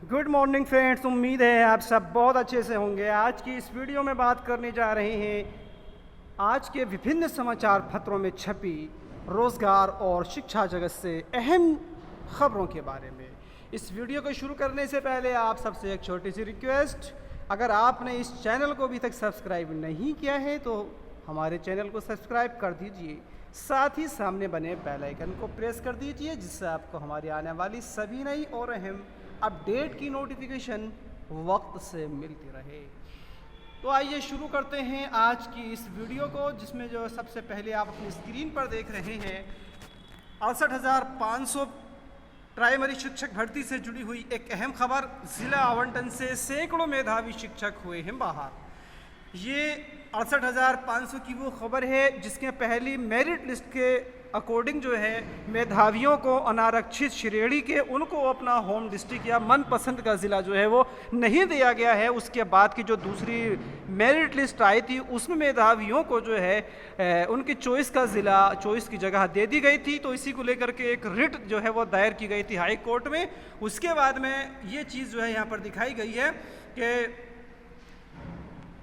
Good morning friends, उम्मीद है आप सब बहुत अच्छे से होंगे। आज की इस वीडियो में बात करने जा रहे हैं आज के विभिन्न समाचार पत्रों में छपी रोज़गार और शिक्षा जगत से अहम खबरों के बारे में। इस वीडियो को शुरू करने से पहले आप सबसे एक छोटी सी रिक्वेस्ट, अगर आपने इस चैनल को अभी तक सब्सक्राइब नहीं किया है तो हमारे चैनल को सब्सक्राइब कर दीजिए, साथ ही सामने बने बेल आइकन को प्रेस कर दीजिए जिससे आपको हमारी आने वाली सभी नई और अहम अपडेट की नोटिफिकेशन वक्त से मिलती रहे। तो आइए शुरू करते हैं आज की इस वीडियो को, जिसमें जो सबसे पहले आप अपनी स्क्रीन पर देख रहे हैं 68,500 प्राइमरी शिक्षक भर्ती से जुड़ी हुई एक अहम खबर। जिला आवंटन से सैकड़ों मेधावी शिक्षक हुए हैं बाहर। ये 68,500 की वो खबर है जिसके पहली मेरिट लिस्ट के अकॉर्डिंग जो है मेधावियों को अनारक्षित श्रेणी के उनको अपना होम डिस्ट्रिक्ट या मनपसंद का ज़िला जो है वो नहीं दिया गया है। उसके बाद की जो दूसरी मेरिट लिस्ट आई थी उसमें मेधावियों को जो है उनकी चॉइस का ज़िला, चॉइस की जगह दे दी गई थी। तो इसी को लेकर के एक रिट जो है वो दायर की गई थी हाई कोर्ट में। उसके बाद में ये चीज़ जो है यहाँ पर दिखाई गई है कि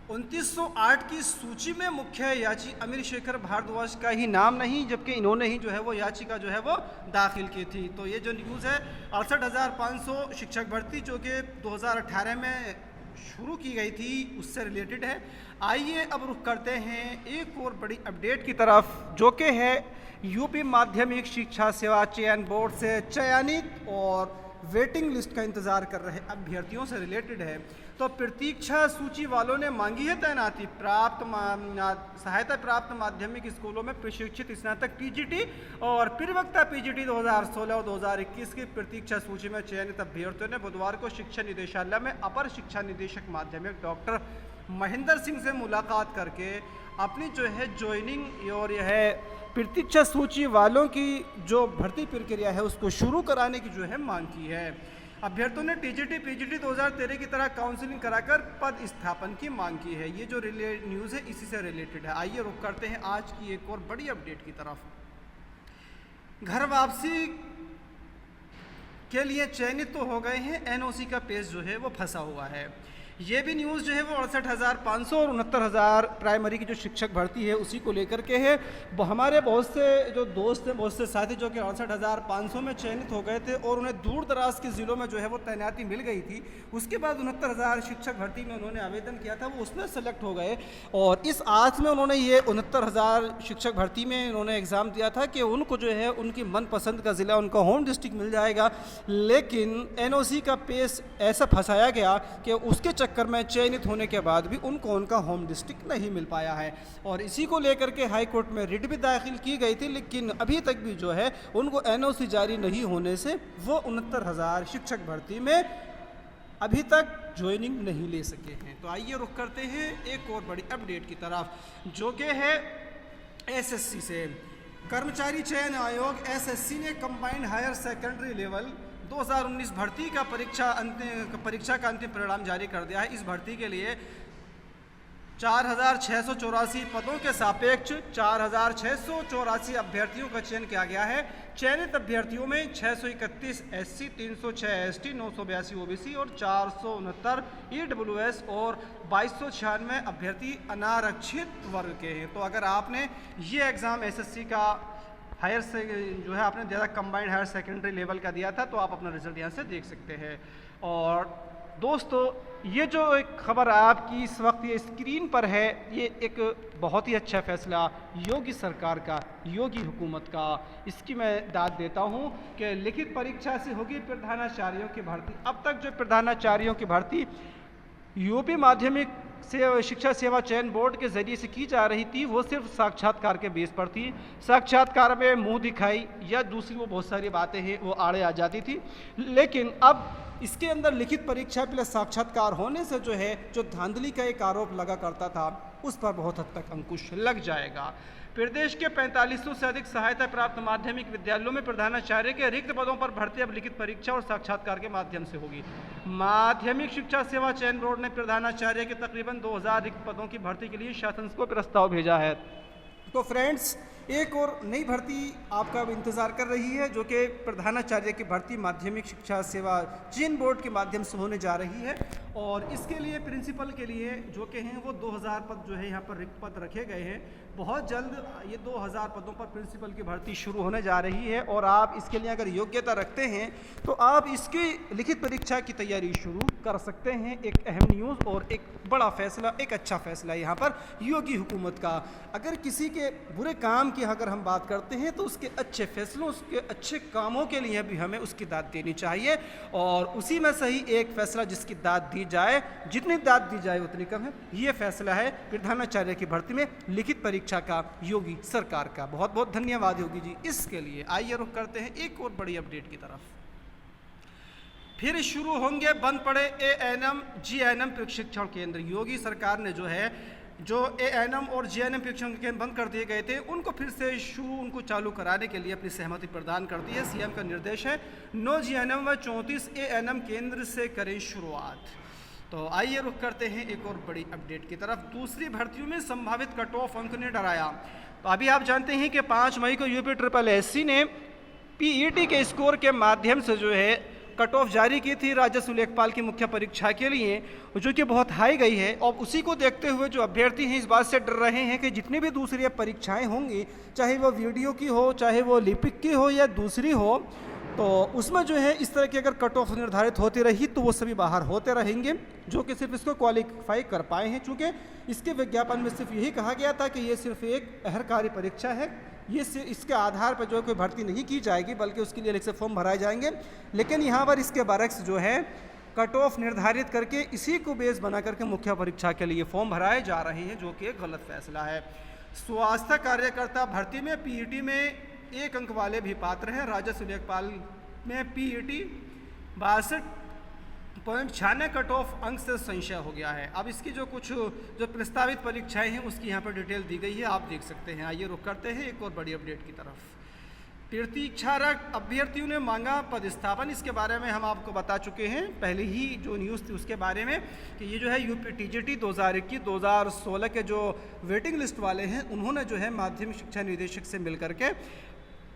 2908 की सूची में मुख्य याची अमीर शेखर भारद्वाज का ही नाम नहीं, जबकि इन्होंने ही जो है वो याचिका जो है वो दाखिल की थी। तो ये जो न्यूज़ है 68,500 शिक्षक भर्ती जो कि 2018 में शुरू की गई थी उससे रिलेटेड है। आइए अब रुख करते हैं एक और बड़ी अपडेट की तरफ, जो कि है यूपी माध्यमिक शिक्षा सेवा चयन बोर्ड से चयनित और वेटिंग लिस्ट का इंतज़ार कर रहे अभ्यर्थियों से रिलेटेड है। तो प्रतीक्षा सूची वालों ने मांगी है तैनाती। सहायता प्राप्त माध्यमिक स्कूलों में प्रशिक्षित स्नातक टीजीटी और प्रवक्ता पीजीटी 2016 और 2021 की प्रतीक्षा सूची में चयनित अभ्यर्थियों ने बुधवार को शिक्षा निदेशालय में अपर शिक्षा निदेशक माध्यमिक डॉक्टर महेंद्र सिंह से मुलाकात करके अपनी जो है ज्वाइनिंग और यह प्रतीक्षा सूची वालों की जो भर्ती प्रक्रिया है उसको शुरू कराने की जो है मांग की है। अभ्यर्थियों ने टीजीटी पीजीटी 2013 की तरह काउंसलिंग कराकर पद स्थापन की मांग की है। ये जो न्यूज़ है इसी से रिलेटेड है। आइए रुक करते हैं आज की एक और बड़ी अपडेट की तरफ। घर वापसी के लिए चयनित तो हो गए हैं, एनओसी का पेज जो है वो फंसा हुआ है। ये भी न्यूज़ जो है वो 68,500 और 69,000 प्राइमरी की जो शिक्षक भर्ती है उसी को लेकर के है। हमारे बहुत से जो दोस्त हैं, बहुत से साथी जो कि 68,500 में चयनित हो गए थे और उन्हें दूर दराज के ज़िलों में जो है वो तैनाती मिल गई थी। उसके बाद 69,000 शिक्षक भर्ती में उन्होंने आवेदन किया था, वो उसमें सेलेक्ट हो गए और इस आस में उन्होंने ये 69,000 शिक्षक भर्ती में उन्होंने एग्ज़ाम दिया था कि उनको जो है उनकी मनपसंद का ज़िला, उनका होम डिस्ट्रिक्ट मिल जाएगा। लेकिन एनओसी का पेज ऐसा फंसाया गया कि उसके चक्कर में चयनित होने के बाद भी उनको उनका होम डिस्ट्रिक्ट नहीं मिल पाया है और इसी को लेकर के हाई कोर्ट में रिट भी दाखिल की गई थी। लेकिन अभी तक भी जो है उनको एनओसी जारी नहीं होने से वो 69,000 शिक्षक भर्ती में अभी तक ज्वाइनिंग नहीं ले सके हैं। तो आइए रुख करते हैं एक और बड़ी अपडेट की तरफ, जो कि है एसएससी से। कर्मचारी चयन आयोग एसएससी ने कंबाइंड हायर सेकेंडरी लेवल 2019 भर्ती का परीक्षा का अंतिम परिणाम जारी कर दिया है। इस भर्ती के लिए 4,684 पदों के सापेक्ष 4,684 अभ्यर्थियों का चयन किया गया है। चयनित अभ्यर्थियों में 631 एससी, 306 एसटी, 982 ओबीसी और 469 ईडब्ल्यूएस और 2296 अभ्यर्थी अनारक्षित वर्ग के हैं। तो अगर आपने ये एग्ज़ाम एसएससी का हायर से जो है आपने दिया था, कंबाइंड हायर सेकेंडरी लेवल का दिया था, तो आप अपना रिजल्ट यहाँ से देख सकते हैं। और दोस्तों ये जो एक खबर आपकी इस वक्त ये स्क्रीन पर है, ये एक बहुत ही अच्छा फैसला योगी सरकार का, योगी हुकूमत का, इसकी मैं दाद देता हूँ कि लिखित परीक्षा से होगी प्रधानाचार्यों की भर्ती। अब तक जो प्रधानाचार्यों की भर्ती यूपी माध्यमिक से शिक्षा सेवा चयन बोर्ड के ज़रिए से की जा रही थी, वो सिर्फ साक्षात्कार के बेस पर थी। साक्षात्कार में मुंह दिखाई या दूसरी वो बहुत सारी बातें हैं वो आड़े आ जाती थी। लेकिन अब इसके अंदर लिखित परीक्षा प्लस साक्षात्कार होने से जो है जो धांधली का एक आरोप लगा करता था उस पर बहुत हद तक अंकुश लग जाएगा। प्रदेश के 4500 से अधिक सहायता प्राप्त माध्यमिक विद्यालयों में प्रधानाचार्य के रिक्त पदों पर भर्ती अब लिखित परीक्षा और साक्षात्कार के माध्यम से होगी। माध्यमिक शिक्षा सेवा चयन बोर्ड ने प्रधानाचार्य के तकरीबन 2000 रिक्त पदों की भर्ती के लिए शासन को प्रस्ताव भेजा है। तो फ्रेंड्स एक और नई भर्ती आपका इंतज़ार कर रही है, जो कि प्रधानाचार्य की भर्ती माध्यमिक शिक्षा सेवा चयन बोर्ड के माध्यम से होने जा रही है। और इसके लिए प्रिंसिपल के लिए जो कि हैं वो 2000 पद जो है यहाँ पर रिक्त पद रखे गए हैं। बहुत जल्द ये 2000 पदों पर प्रिंसिपल की भर्ती शुरू होने जा रही है और आप इसके लिए अगर योग्यता रखते हैं तो आप इसकी लिखित परीक्षा की तैयारी शुरू कर सकते हैं। एक अहम न्यूज़ और एक बड़ा फैसला, एक अच्छा फैसला यहाँ पर योगी हुकूमत का। अगर किसी के बुरे काम की अगर हम बात करते हैं तो उसके अच्छे फैसलों, उसके अच्छे कामों के लिए भी हमें उसकी दाद देनी चाहिए। और उसी में सही एक फैसला जिसकी दाद दी जाए, जितनी दाद दी जाए उतनी कम है, ये फैसला है प्रधानाचार्य की भर्ती में लिखित परीक्षा का योगी सरकार का। बहुत बहुत धन्यवाद योगी जी इसके लिए। आइए रुख करते हैं एक और बड़ी अपडेट की तरफ। फिर शुरू होंगे बंद पड़े एएनएम जीएनएम प्रशिक्षण केंद्र। योगी सरकार ने जो एएनएम और जीएनएम प्रशिक्षण केंद्र बंद कर दिए गए थे उनको फिर से उनको चालू कराने के लिए अपनी सहमति प्रदान कर दी है। सीएम का निर्देश है 9 जीएनएम व 34 एएनएम केंद्र से करें शुरुआत। तो आइए रुख करते हैं एक और बड़ी अपडेट की तरफ। दूसरी भर्तियों में संभावित कट ऑफ अंक ने डराया। तो अभी आप जानते हैं कि 5 मई को यूपी SSSC ने पीईटी के स्कोर के माध्यम से जो है कट ऑफ जारी की थी राजस्व लेखपाल की मुख्य परीक्षा के लिए, जो कि बहुत हाई गई है। और उसी को देखते हुए जो अभ्यर्थी हैं इस बात से डर रहे हैं कि जितनी भी दूसरी परीक्षाएं होंगी, चाहे वो वीडियो की हो, चाहे वो लिपिक की हो या दूसरी हो, तो उसमें जो है इस तरह की अगर कट ऑफ निर्धारित होती रही तो वो सभी बाहर होते रहेंगे जो कि सिर्फ इसको क्वालिफाई कर पाए हैं। चूँकि इसके विज्ञापन में सिर्फ यही कहा गया था कि ये सिर्फ एक अहरकारी परीक्षा है, ये इसके आधार पर जो है कोई भर्ती नहीं की जाएगी, बल्कि उसके लिए अलग से फॉर्म भराए जाएंगे। लेकिन यहाँ पर इसके बरक्स जो है कट ऑफ निर्धारित करके इसी को बेस बना करके मुख्य परीक्षा के लिए फॉर्म भराए जा रहे हैं, जो कि एक गलत फैसला है। स्वास्थ्य कार्यकर्ता भर्ती में पीईटी में 1 अंक वाले भी पात्र हैं। राजस्व लेखपाल में पीईटी 62.96 कट ऑफ अंक से संशय हो गया है। अब इसकी जो प्रस्तावित परीक्षाएं हैं उसकी यहाँ पर डिटेल दी गई है, आप देख सकते हैं। आइए रुख करते हैं एक और बड़ी अपडेट की तरफ। प्रतीक्षारत अभ्यर्थियों ने मांगा पदस्थापन। इसके बारे में हम आपको बता चुके हैं पहले ही जो न्यूज़ थी उसके बारे में कि ये जो है यूपी टीजीटी 2021-2016 के जो वेटिंग लिस्ट वाले हैं उन्होंने जो है माध्यमिक शिक्षा निदेशक से मिल करके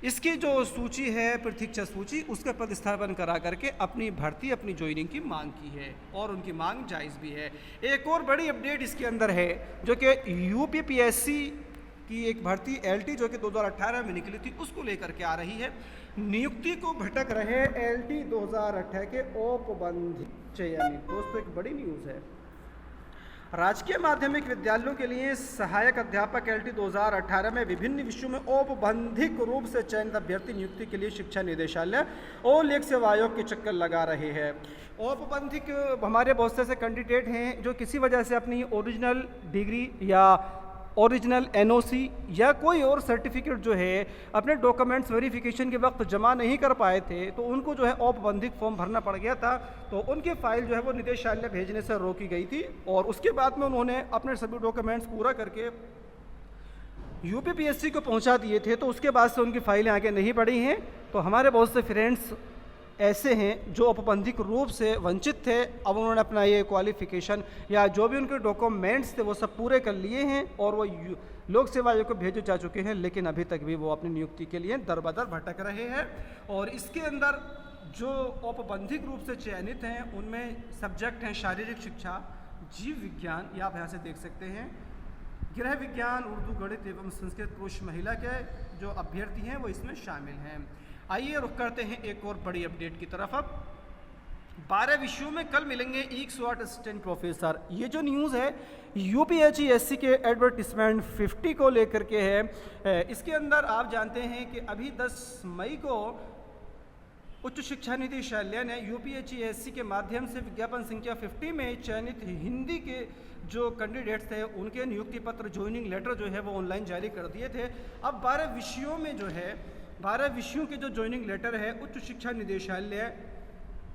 इसकी जो सूची है प्रतीक्षा सूची उसका पदस्थापन करा करके अपनी भर्ती, अपनी ज्वाइनिंग की मांग की है और उनकी मांग जायज़ भी है। एक और बड़ी अपडेट इसके अंदर है जो कि यूपीपीएससी की एक भर्ती एलटी जो कि 2018 में निकली थी उसको लेकर के आ रही है। नियुक्ति को भटक रहे एलटी 2018 के औपबंधिक चयनित। दोस्तों एक बड़ी न्यूज़ है। राजकीय माध्यमिक विद्यालयों के लिए सहायक अध्यापक एलटी 2018 में विभिन्न विषयों में औपबंधिक रूप से चयनित अभ्यर्थी नियुक्ति के लिए शिक्षा निदेशालय और लोक सेवा आयोग के चक्कर लगा रहे हैं। औपबंधिक हमारे बहुत से ऐसे कैंडिडेट हैं जो किसी वजह से अपनी ओरिजिनल डिग्री या ओरिजिनल एनओसी या कोई और सर्टिफिकेट जो है अपने डॉक्यूमेंट्स वेरिफिकेशन के वक्त जमा नहीं कर पाए थे, तो उनको जो है औपबंधिक फॉर्म भरना पड़ गया था। तो उनकी फ़ाइल जो है वो निदेशालय भेजने से रोकी गई थी और उसके बाद में उन्होंने अपने सभी डॉक्यूमेंट्स पूरा करके यूपीपीएससी को पहुंचा दिए थे। तो उसके बाद से उनकी फ़ाइलें आगे नहीं बढ़ी हैं। तो हमारे बहुत से फ्रेंड्स ऐसे हैं जो औपबंधिक रूप से वंचित थे। अब उन्होंने अपना ये क्वालिफ़िकेशन या जो भी उनके डॉक्यूमेंट्स थे वो सब पूरे कर लिए हैं और वो लोक सेवा आयोग को भेजे जा चुके हैं, लेकिन अभी तक भी वो अपनी नियुक्ति के लिए दर बदर भटक रहे हैं। और इसके अंदर जो औपबंधिक रूप से चयनित हैं उनमें सब्जेक्ट हैं शारीरिक शिक्षा, जीव विज्ञान, ये आप यहाँ से देख सकते हैं, गृह विज्ञान, उर्दू, गणित एवं संस्कृत। पुरुष महिला के जो अभ्यर्थी हैं वो इसमें शामिल हैं। आइए रुख करते हैं एक और बड़ी अपडेट की तरफ। अब 12 विषयों में कल मिलेंगे 108 असिस्टेंट प्रोफेसर। ये जो न्यूज़ है यूपीएचईएससी के एडवर्टिजमेंट 50 को लेकर के है। इसके अंदर आप जानते हैं कि अभी 10 मई को उच्च शिक्षा निदेशालय ने यूपीएचईएससी के माध्यम से विज्ञापन संख्या 50 में चयनित हिंदी के जो कैंडिडेट्स थे उनके नियुक्ति पत्र, ज्वाइनिंग लेटर जो है वो ऑनलाइन जारी कर दिए थे। अब 12 विषयों में जो है 12 विषयों के जो ज्वाइनिंग लेटर है उच्च शिक्षा निदेशालय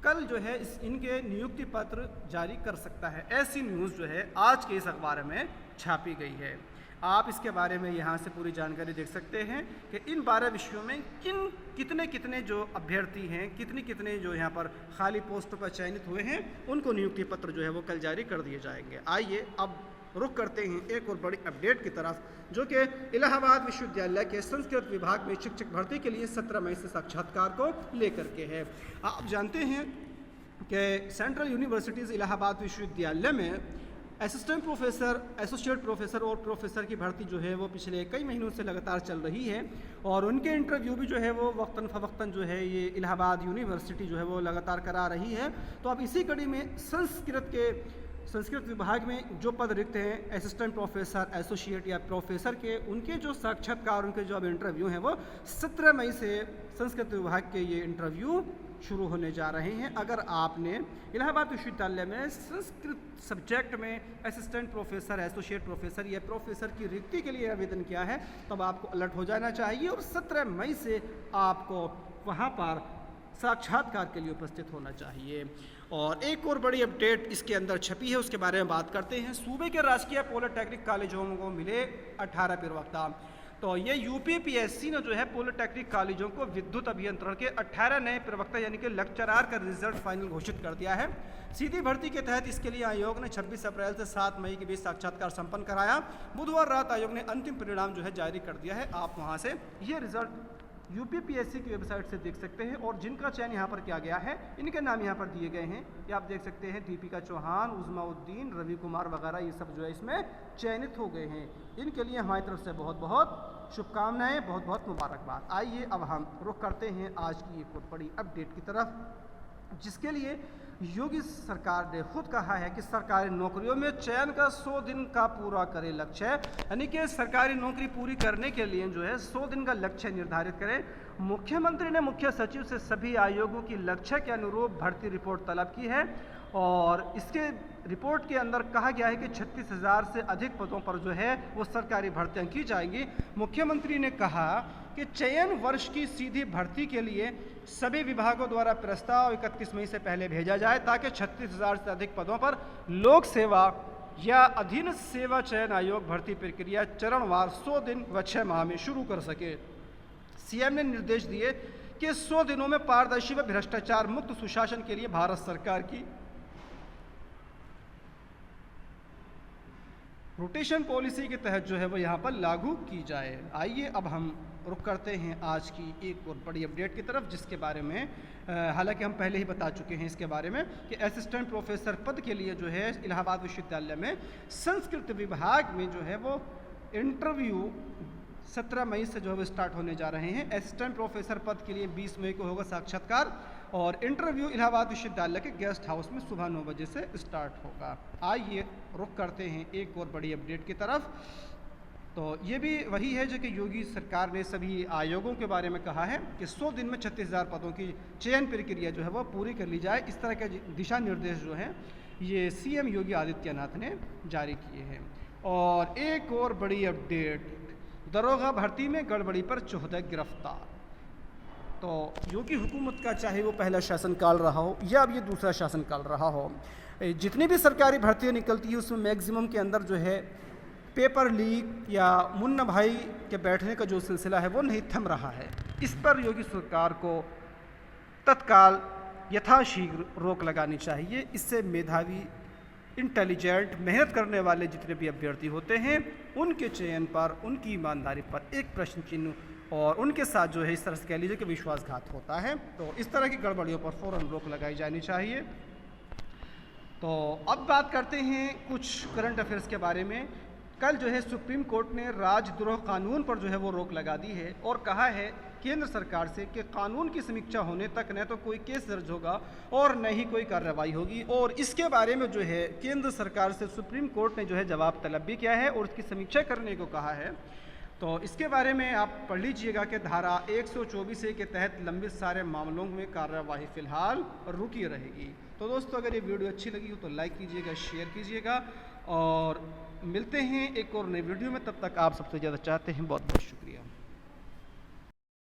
कल जो है इनके नियुक्ति पत्र जारी कर सकता है। ऐसी न्यूज़ जो है आज के इस अखबार में छापी गई है। आप इसके बारे में यहाँ से पूरी जानकारी देख सकते हैं कि इन 12 विषयों में कितने जो अभ्यर्थी हैं, कितने जो यहाँ पर खाली पोस्टों पर चयनित हुए हैं, उनको नियुक्ति पत्र जो है वो कल जारी कर दिए जाएंगे। आइए अब रुख करते हैं एक और बड़ी अपडेट की तरफ, जो कि इलाहाबाद विश्वविद्यालय के संस्कृत विभाग में शिक्षक भर्ती के लिए 17 मई से साक्षात्कार को लेकर के है। आप जानते हैं कि सेंट्रल यूनिवर्सिटीज़ इलाहाबाद विश्वविद्यालय में असिस्टेंट प्रोफेसर, एसोसिएट प्रोफेसर और प्रोफेसर की भर्ती जो है वो पिछले कई महीनों से लगातार चल रही है और उनके इंटरव्यू भी जो है वो वक्तन फ़वक्तन जो है ये इलाहाबाद यूनिवर्सिटी जो है वो लगातार करा रही है। तो अब इसी कड़ी में संस्कृत विभाग में जो पद रिक्त हैं असिस्टेंट प्रोफेसर, एसोसिएट या प्रोफेसर के, उनके जो साक्षात्कार, उनके जो अब इंटरव्यू हैं वो 17 मई से संस्कृत विभाग के ये इंटरव्यू शुरू होने जा रहे हैं। अगर आपने इलाहाबाद विश्वविद्यालय में संस्कृत सब्जेक्ट में असिस्टेंट प्रोफेसर, एसोसिएट प्रोफेसर या प्रोफेसर की रिक्ति के लिए आवेदन किया है तब आपको अलर्ट हो जाना चाहिए और 17 मई से आपको वहाँ पर साक्षात्कार के लिए उपस्थित होना चाहिए। और एक और बड़ी अपडेट इसके अंदर छपी है, उसके बारे में बात करते हैं। सूबे के राजकीय पॉलिटेक्निक कॉलेजों को मिले 18 प्रवक्ता। तो ये यूपीपीएससी ने जो है पॉलिटेक्निक कॉलेजों को विद्युत अभियंत्रण के 18 नए प्रवक्ता यानी कि लेक्चरार का रिजल्ट फाइनल घोषित कर दिया है। सीधी भर्ती के तहत इसके लिए आयोग ने 26 अप्रैल से 7 मई के बीच साक्षात्कार संपन्न कराया। बुधवार रात आयोग ने अंतिम परिणाम जो है जारी कर दिया है। आप वहाँ से ये रिजल्ट यूपीपीएससी की वेबसाइट से देख सकते हैं और जिनका चयन यहाँ पर किया गया है इनके नाम यहाँ पर दिए गए हैं। ये आप देख सकते हैं, दीपिका चौहान, उज़्माउद्दीन, रवि कुमार वगैरह ये सब जो है इसमें चयनित हो गए हैं। इनके लिए हमारी तरफ से बहुत बहुत शुभकामनाएं, बहुत बहुत मुबारकबाद। आइए अब हम रुख करते हैं आज की एक और बड़ी अपडेट की तरफ, जिसके लिए योगी सरकार ने खुद कहा है कि सरकारी नौकरियों में चयन का 100 दिन का पूरा करे लक्ष्य, यानी कि सरकारी नौकरी पूरी करने के लिए जो है 100 दिन का लक्ष्य निर्धारित करें। मुख्यमंत्री ने मुख्य सचिव से सभी आयोगों की लक्ष्य के अनुरूप भर्ती रिपोर्ट तलब की है और इसके रिपोर्ट के अंदर कहा गया है कि 36,000 से अधिक पदों पर जो है वो सरकारी भर्तियां की जाएंगी। मुख्यमंत्री ने कहा कि चयन वर्ष की सीधी भर्ती के लिए सभी विभागों द्वारा प्रस्ताव 31 मई से पहले भेजा जाए ताकि 36,000 से अधिक पदों पर लोक सेवा या अधीन सेवा चयन आयोग भर्ती प्रक्रिया चरणवार 100 दिन व 6 माह में शुरू कर सके। सीएम ने निर्देश दिए कि 100 दिनों में पारदर्शी व भ्रष्टाचार मुक्त सुशासन के लिए भारत सरकार की रोटेशन पॉलिसी के तहत जो है वो यहाँ पर लागू की जाए। आइए अब हम रुख करते हैं आज की एक और बड़ी अपडेट की तरफ, जिसके बारे में हालांकि हम पहले ही बता चुके हैं इसके बारे में कि असिस्टेंट प्रोफेसर पद के लिए जो है इलाहाबाद विश्वविद्यालय में संस्कृत विभाग में जो है वो इंटरव्यू 17 मई से जो है वो स्टार्ट होने जा रहे हैं। असिस्टेंट प्रोफेसर पद के लिए 20 मई को होगा साक्षात्कार और इंटरव्यू इलाहाबाद विश्वविद्यालय के गेस्ट हाउस में सुबह 9 बजे से स्टार्ट होगा। आइए रुख करते हैं एक और बड़ी अपडेट की तरफ। तो ये भी वही है जो कि योगी सरकार ने सभी आयोगों के बारे में कहा है कि 100 दिन में 36,000 पदों की चयन प्रक्रिया जो है वो पूरी कर ली जाए। इस तरह के दिशा निर्देश जो हैं ये सीएम योगी आदित्यनाथ ने जारी किए हैं। और एक और बड़ी अपडेट, दरोगा भर्ती में गड़बड़ी पर 14 गिरफ्तार। तो योगी हुकूमत का चाहे वो पहला शासनकाल रहा हो या अब ये दूसरा शासनकाल रहा हो, जितनी भी सरकारी भर्तियाँ निकलती है उसमें मैक्सिमम के अंदर जो है पेपर लीक या मुन्ना भाई के बैठने का जो सिलसिला है वो नहीं थम रहा है। इस पर योगी सरकार को तत्काल यथाशीघ्र रोक लगानी चाहिए। इससे मेधावी, इंटेलिजेंट, मेहनत करने वाले जितने भी अभ्यर्थी होते हैं उनके चयन पर, उनकी ईमानदारी पर एक प्रश्न चिन्ह और उनके साथ जो है इस तरह से कह लीजिए कि विश्वासघात होता है। तो इस तरह की गड़बड़ियों पर फ़ौरन रोक लगाई जानी चाहिए। तो अब बात करते हैं कुछ करंट अफेयर्स के बारे में। कल जो है सुप्रीम कोर्ट ने राजद्रोह कानून पर जो है वो रोक लगा दी है और कहा है केंद्र सरकार से कि कानून की समीक्षा होने तक न तो कोई केस दर्ज होगा और न ही कोई कार्रवाई होगी। और इसके बारे में जो है केंद्र सरकार से सुप्रीम कोर्ट ने जो है जवाब तलब भी किया है और उसकी समीक्षा करने को कहा है। तो इसके बारे में आप पढ़ लीजिएगा कि धारा 124A के तहत लंबित सारे मामलों में कार्रवाई फ़िलहाल रुकी रहेगी। तो दोस्तों अगर ये वीडियो अच्छी लगी हो तो लाइक कीजिएगा, शेयर कीजिएगा और मिलते हैं एक और नई वीडियो में। तब तक आप सबसे ज़्यादा चाहते हैं बहुत बहुत शुक्रिया।